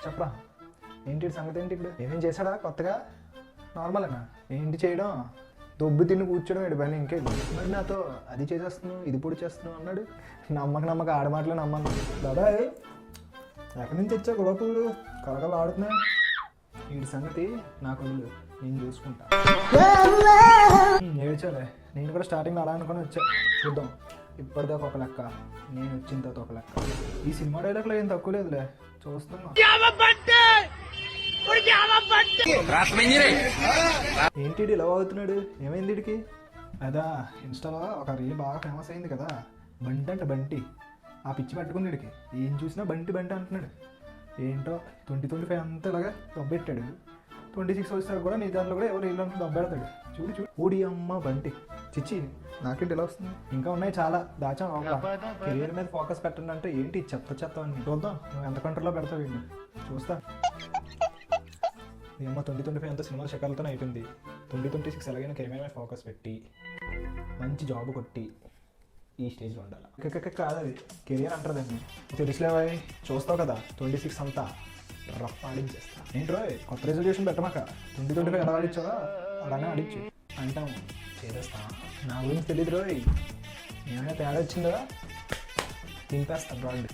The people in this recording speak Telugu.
చెప్పరా ఏంటి సంగతి ఏంటి ఇప్పుడు ఏమేం చేశాడా కొత్తగా నార్మలేనా ఏంటి చేయడం దొబ్బు తిని కూర్చోడం ఏడు పని ఇంకే మరి నాతో అది చేసేస్తున్నావు ఇది పొడి చేస్తున్నావు అన్నాడు నమ్మక ఆడమాటలు నమ్మను దాదా ఎక్కడి నుంచి తెచ్చా గొడవలు కలకలు ఆడుతున్నాయి వీడి సంగతి నాకు నేను చూసుకుంటా ఏడ్చాలే నేను కూడా స్టార్టింగ్ అలా అనుకుని వచ్చా చూద్దాం ఇప్పటిదాకా ఒక లెక్క నేను వచ్చిన తర్వాత ఒక లెక్క ఈ సినిమా డైలాగ్లో ఏం తక్కువ లేదులే చూస్తున్నా ఏంటి ఇలా అవుతున్నాడు ఏమైంది వీడికి అదా ఇన్స్టాలో ఒక రీల్ బాగా ఫేమస్ అయింది కదా బంటి అంట బంటి ఆ పిచ్చి పట్టుకుని వీడికి ఏం చూసినా బంటి అంటున్నాడు ఏంటో 2025 అంతా ఇలాగా దొబ్బెట్టాడు 26 వచ్చారు కూడా నీ దాంట్లో కూడా ఎవరు ఇల్లు దొబ్బెడతాడు చూడు ఓడి అమ్మ బంటి చిచ్చి నాకేంటి ఇలా వస్తుంది ఇంకా ఉన్నాయి చాలా దాచా కెరీర్ మీద ఫోకస్ పెట్టండి అంటే ఏంటి చెత్త అని చూద్దాం నువ్వు ఎంత కంట్రోల్లో పెడతావు వీడిని చూస్తా ఏమో 2025 అంతా సినిమాల శకాలతో అయిపోయింది 2026 ఎలాగైనా కెరీర్ మీద ఫోకస్ పెట్టి మంచి జాబ్ కొట్టి ఈ స్టేజ్లో ఉండాలి కాదు అది కెరియర్ అంటారు తెలుసులేవా చూస్తావు కదా 26 అంతా రఫ్ ఆడించేస్తా ఏంట్రో కొత్త రెజల్యూషన్ పెట్టమాక 2025 ఎలా ఆడించావా అలానే ఆడించు అంటాము చేసేస్తా నా గురించి తెలియదు రోయ్ ఏమైనా తేడా వచ్చిందా తింపేస్తా బ్రాడ్